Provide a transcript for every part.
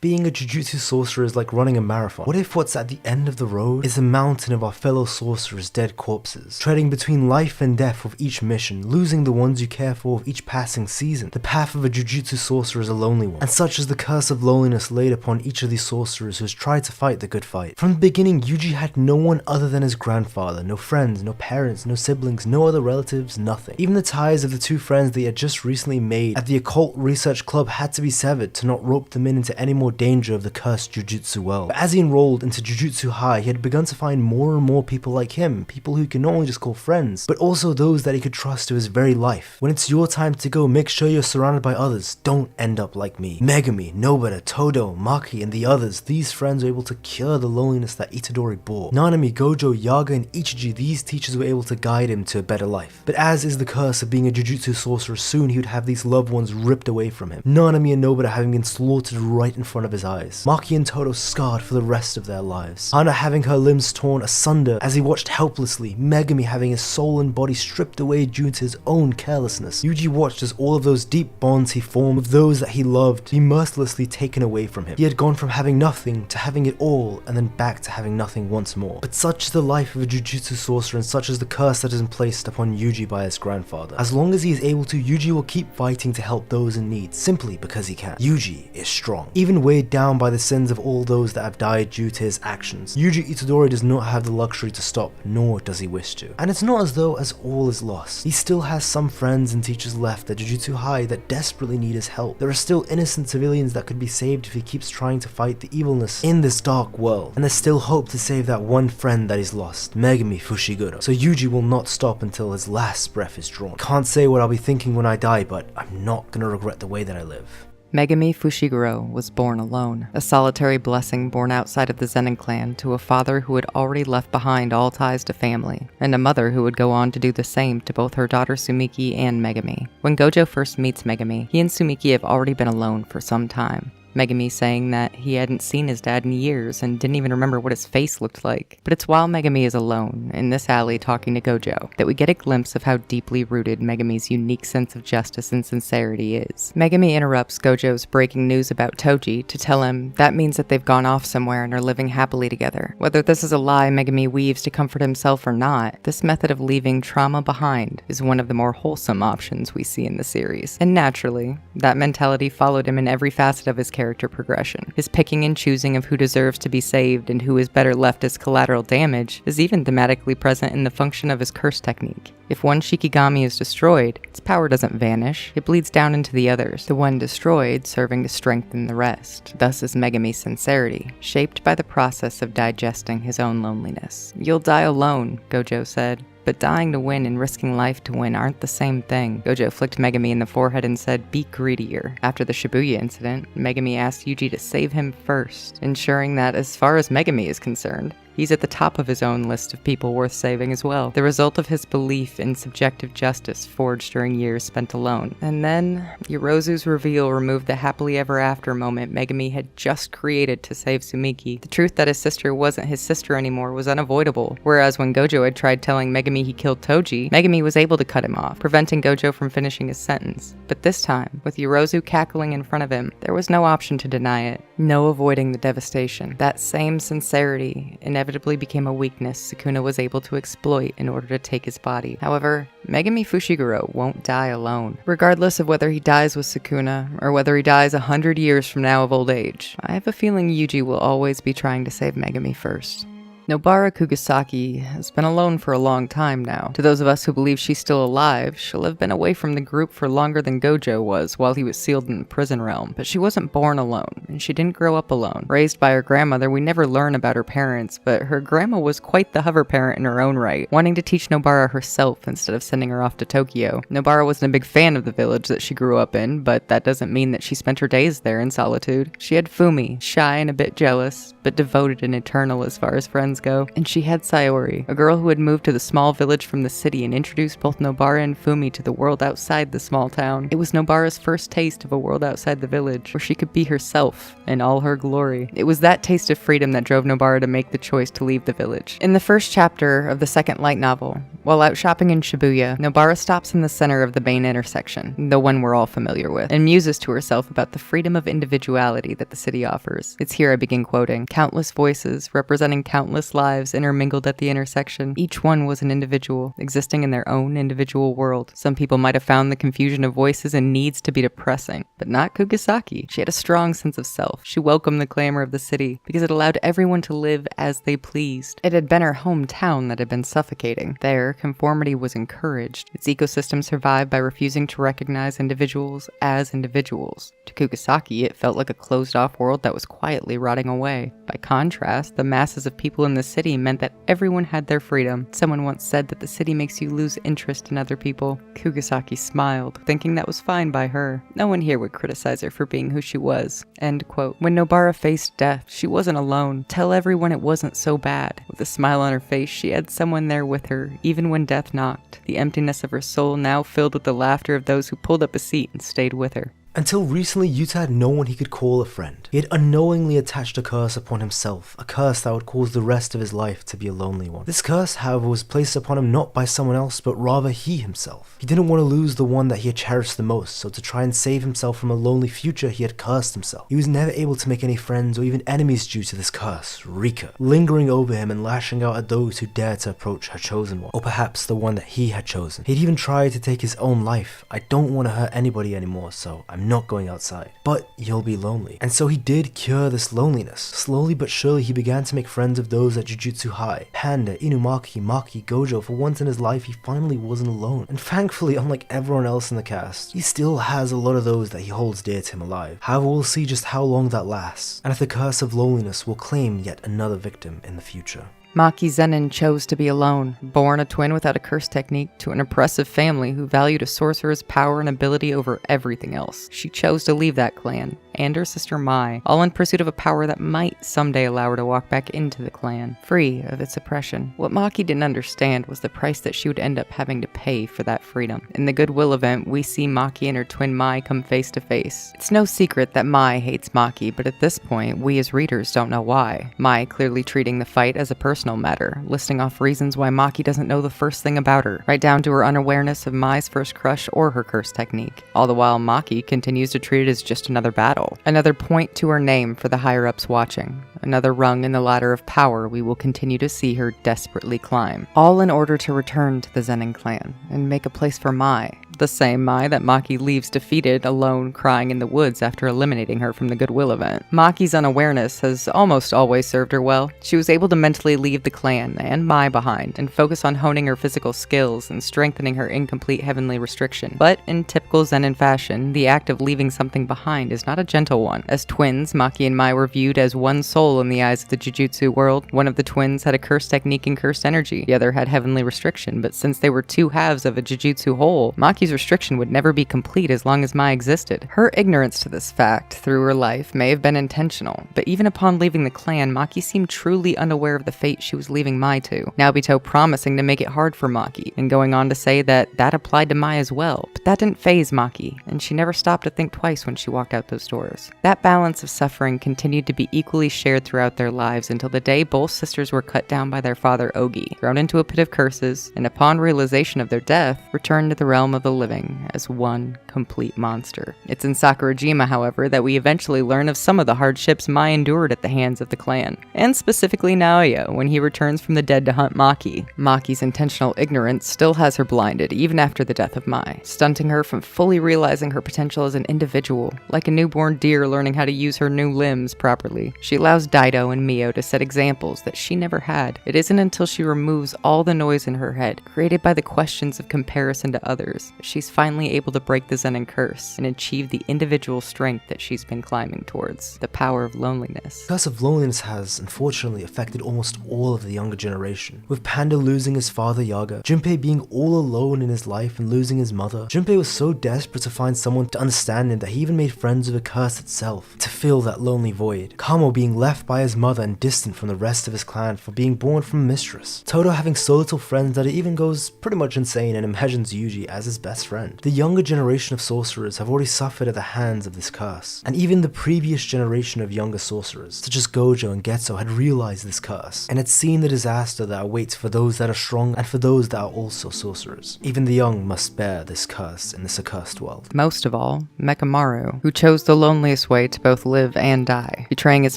being a Jujutsu sorcerer is like running a marathon? What if what's at the end of the road is a mountain of our fellow sorcerers' dead corpses, treading between life and death with each mission, losing the ones you care for with each passing season? The path of a Jujutsu sorcerer is a lonely one, and such is the curse of loneliness laid upon each of these sorcerers who has tried to fight the good fight. From the beginning, Yuji had no one other than his grandfather, no friends, no parents, no siblings, no other relatives, nothing. Even the ties of the two friends they had just recently made at the occult research club had to be severed to not rope them into any more danger of the cursed Jujutsu world. But as he enrolled into Jujutsu High, he had begun to find more and more people like him, people who he could not only just call friends, but also those that he could trust to his very life. When it's your time to go, make sure you're surrounded by others. Don't end up like me. Megumi, Nobara, Todo, Maki, and the others, these friends were able to cure the loneliness that Itadori bore. Nanami, Gojo, Yaga, and Ichiji, these teachers were able to guide him to a better life. But as is the curse of being a Jujutsu sorcerer, soon he would have these loved ones ripped away from him. Nanami and Nobara having been slaughtered right in front of his eyes. Maki and Todo scarred for the rest of their lives. Hana having her limbs torn asunder as he watched helplessly. Megumi having his soul and body stripped away due to his own carelessness. Yuji watched as all of those deep bonds he formed with those that he loved be mercilessly taken away from him. He had gone from having nothing to having it all, and then back to having nothing once more. But such is the life of a Jujutsu sorcerer, and such is the curse that is placed upon Yuji by his grandfather. As long as he is able to, Yuji will keep fighting to help those in need, simply because he can. Yuji is strong. Even weighed down by the sins of all those that have died due to his actions, Yuji Itadori does not have the luxury to stop, nor does he wish to. And it's not as though all is lost. He still has some friends and teachers left at Jujutsu High that desperately need his help. There are still innocent civilians that could be saved if he keeps trying to fight the evilness in this dark world. And there's still hope to save that one friend that he's lost, Megumi Fushiguro. So Yuji will not stop until his last breath is drawn. Can't say what I'll be thinking when I die, but I'm not gonna regret the way that I live. Megumi Fushiguro was born alone, a solitary blessing born outside of the Zenin clan to a father who had already left behind all ties to family, and a mother who would go on to do the same to both her daughter Sumiki and Megumi. When Gojo first meets Megumi, he and Sumiki have already been alone for some time. Megumi saying that he hadn't seen his dad in years and didn't even remember what his face looked like. But it's while Megumi is alone, in this alley talking to Gojo, that we get a glimpse of how deeply rooted Megumi's unique sense of justice and sincerity is. Megumi interrupts Gojo's breaking news about Toji to tell him that means that they've gone off somewhere and are living happily together. Whether this is a lie Megumi weaves to comfort himself or not, this method of leaving trauma behind is one of the more wholesome options we see in the series. And naturally, that mentality followed him in every facet of his character progression. His picking and choosing of who deserves to be saved and who is better left as collateral damage is even thematically present in the function of his curse technique. If one Shikigami is destroyed, its power doesn't vanish, it bleeds down into the others, the one destroyed serving to strengthen the rest. Thus is Megumi's sincerity, shaped by the process of digesting his own loneliness. "You'll die alone," Gojo said. But dying to win and risking life to win aren't the same thing. Gojo flicked Megumi in the forehead and said, "Be greedier." After the Shibuya incident, Megumi asked Yuji to save him first, ensuring that as far as Megumi is concerned, he's at the top of his own list of people worth saving as well, the result of his belief in subjective justice forged during years spent alone. And then, Yorozu's reveal removed the happily ever after moment Megumi had just created to save Sumiki. The truth that his sister wasn't his sister anymore was unavoidable, whereas when Gojo had tried telling Megumi he killed Toji, Megumi was able to cut him off, preventing Gojo from finishing his sentence. But this time, with Yorozu cackling in front of him, there was no option to deny it, no avoiding the devastation. That same sincerity inevitably became a weakness Sukuna was able to exploit in order to take his body. However, Megumi Fushiguro won't die alone. Regardless of whether he dies with Sukuna, or whether he dies 100 years from now of old age, I have a feeling Yuji will always be trying to save Megumi first. Nobara Kugisaki has been alone for a long time now. To those of us who believe she's still alive, she'll have been away from the group for longer than Gojo was while he was sealed in the prison realm. But she wasn't born alone, and she didn't grow up alone. Raised by her grandmother, we never learn about her parents, but her grandma was quite the hover parent in her own right, wanting to teach Nobara herself instead of sending her off to Tokyo. Nobara wasn't a big fan of the village that she grew up in, but that doesn't mean that she spent her days there in solitude. She had Fumi, shy and a bit jealous, but devoted and eternal as far as friends go. And she had Sayori, a girl who had moved to the small village from the city and introduced both Nobara and Fumi to the world outside the small town. It was Nobara's first taste of a world outside the village, where she could be herself in all her glory. It was that taste of freedom that drove Nobara to make the choice to leave the village. In the first chapter of the second light novel, while out shopping in Shibuya, Nobara stops in the center of the main intersection, the one we're all familiar with, and muses to herself about the freedom of individuality that the city offers. It's here I begin quoting. Countless voices, representing countless lives, intermingled at the intersection. Each one was an individual, existing in their own individual world. Some people might have found the confusion of voices and needs to be depressing, but not Kugisaki. She had a strong sense of self. She welcomed the clamor of the city because it allowed everyone to live as they pleased. It had been her hometown that had been suffocating. There, conformity was encouraged. Its ecosystem survived by refusing to recognize individuals as individuals. To Kugisaki, it felt like a closed-off world that was quietly rotting away. By contrast, the masses of people in the city meant that everyone had their freedom. Someone once said that the city makes you lose interest in other people. Kugisaki smiled, thinking that was fine by her. No one here would criticize her for being who she was. End quote. When Nobara faced death, she wasn't alone. Tell everyone it wasn't so bad. With a smile on her face, she had someone there with her, even when death knocked. The emptiness of her soul now filled with the laughter of those who pulled up a seat and stayed with her. Until recently, Yuta had no one he could call a friend. He had unknowingly attached a curse upon himself, a curse that would cause the rest of his life to be a lonely one. This curse, however, was placed upon him not by someone else, but rather he himself. He didn't want to lose the one that he had cherished the most, so to try and save himself from a lonely future, he had cursed himself. He was never able to make any friends or even enemies due to this curse, Rika, lingering over him and lashing out at those who dared to approach her chosen one, or perhaps the one that he had chosen. He'd even tried to take his own life. I don't want to hurt anybody anymore, so I'm not going outside. But you'll be lonely. And so he did cure this loneliness. Slowly but surely he began to make friends of those at Jujutsu High. Panda, Inumaki, Maki, Gojo. For once in his life he finally wasn't alone. And thankfully, unlike everyone else in the cast, he still has a lot of those that he holds dear to him alive. However, we'll see just how long that lasts, and if the curse of loneliness will claim yet another victim in the future. Maki Zenin chose to be alone, born a twin without a curse technique to an oppressive family who valued a sorcerer's power and ability over everything else. She chose to leave that clan, and her sister Mai, all in pursuit of a power that might someday allow her to walk back into the clan, free of its oppression. What Maki didn't understand was the price that she would end up having to pay for that freedom. In the Goodwill event, we see Maki and her twin Mai come face to face. It's no secret that Mai hates Maki, but at this point, we as readers don't know why. Mai clearly treating the fight as a personal matter, listing off reasons why Maki doesn't know the first thing about her, right down to her unawareness of Mai's first crush or her curse technique. All the while, Maki continues to treat it as just another battle, another point to her name for the higher-ups watching, another rung in the ladder of power we will continue to see her desperately climb, all in order to return to the Zenin clan and make a place for Mai, the same Mai that Maki leaves defeated, alone, crying in the woods after eliminating her from the Goodwill event. Maki's unawareness has almost always served her well. She was able to mentally leave the clan and Mai behind and focus on honing her physical skills and strengthening her incomplete heavenly restriction. But in typical Zenin fashion, the act of leaving something behind is not a gentle one. As twins, Maki and Mai were viewed as one soul in the eyes of the Jujutsu world. One of the twins had a curse technique and cursed energy. The other had heavenly restriction, but since they were two halves of a Jujutsu whole, Maki's restriction would never be complete as long as Mai existed. Her ignorance to this fact through her life may have been intentional, but even upon leaving the clan, Maki seemed truly unaware of the fate she was leaving Mai to. Naobito promising to make it hard for Maki, and going on to say that that applied to Mai as well. But that didn't faze Maki, and she never stopped to think twice when she walked out those doors. That balance of suffering continued to be equally shared throughout their lives until the day both sisters were cut down by their father Ogi, thrown into a pit of curses, and upon realization of their death, returned to the realm of the living as one complete monster. It's in Sakurajima, however, that we eventually learn of some of the hardships Mai endured at the hands of the clan, and specifically Naoya when he returns from the dead to hunt Maki. Maki's intentional ignorance still has her blinded even after the death of Mai, stunting her from fully realizing her potential as an individual, like a newborn deer learning how to use her new limbs properly. She allows Daido and Mio to set examples that she never had. It isn't until she removes all the noise in her head, created by the questions of comparison to others, she's finally able to break the Zenin curse and achieve the individual strength that she's been climbing towards, the power of loneliness. The curse of loneliness has, unfortunately, affected almost all of the younger generation, with Panda losing his father Yaga, Junpei being all alone in his life and losing his mother. Junpei was so desperate to find someone to understand him that he even made friends with the curse itself, to fill that lonely void. Kamo being left by his mother and distant from the rest of his clan for being born from a mistress. Todo having so little friends that he even goes pretty much insane and imagines Yuji as his best friend. The younger generation of sorcerers have already suffered at the hands of this curse, and even the previous generation of younger sorcerers, such as Gojo and Getsu, had realized this curse, and had seen the disaster that awaits for those that are strong and for those that are also sorcerers. Even the young must bear this curse in this accursed world. Most of all, Mekamaru, who chose the loneliest way to both live and die, betraying his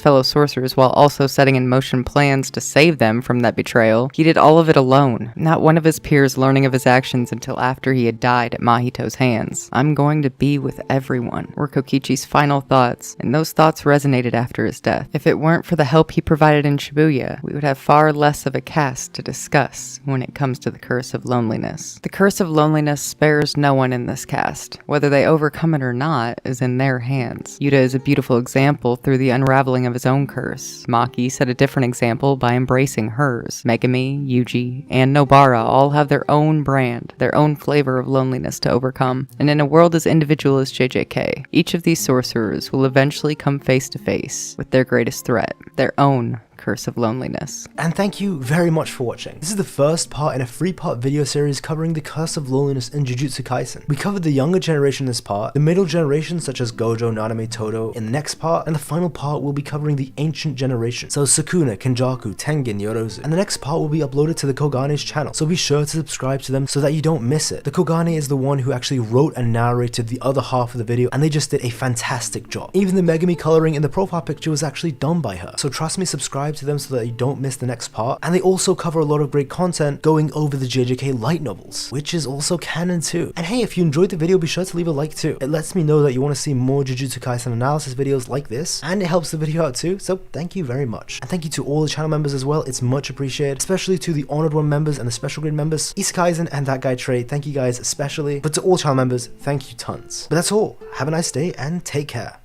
fellow sorcerers while also setting in motion plans to save them from that betrayal. He did all of it alone, not one of his peers learning of his actions until after he had died at Mahito's hands. "I'm going to be with everyone," were Kokichi's final thoughts, and those thoughts resonated after his death. If it weren't for the help he provided in Shibuya, we would have far less of a cast to discuss when it comes to the curse of loneliness. The curse of loneliness spares no one in this cast. Whether they overcome it or not is in their hands. Yuta is a beautiful example through the unraveling of his own curse. Maki set a different example by embracing hers. Megumi, Yuji, and Nobara all have their own brand, their own flavor of loneliness to overcome. And in a world as individual as JJK, each of these sorcerers will eventually come face to face with their greatest threat, their own curse of loneliness. And thank you very much for watching. This is the first part in a 3-part video series covering the curse of loneliness in Jujutsu Kaisen. We covered the younger generation in this part, the middle generation such as Gojo, Naname, Todo in the next part, and the final part will be covering the ancient generation, so Sukuna, Kenjaku, Tengen, Yorozu. And the next part will be uploaded to the Kogane's channel, so be sure to subscribe to them so that you don't miss it. The Kogane is the one who actually wrote and narrated the other half of the video, and they just did a fantastic job. Even the Megumi coloring in the profile picture was actually done by her, so trust me, subscribe to them so that you don't miss the next part. And they also cover a lot of great content going over the JJK light novels, which is also canon too. And hey, if you enjoyed the video, be sure to leave a like too. It lets me know that you want to see more Jujutsu Kaisen analysis videos like this, and it helps the video out too, so thank you very much. And thank you to all the channel members as well, it's much appreciated, especially to the Honored One members and the Special Grade members, East Kaisen and That Guy Trade, thank you guys especially, but to all channel members, thank you tons. But that's all, have a nice day and take care.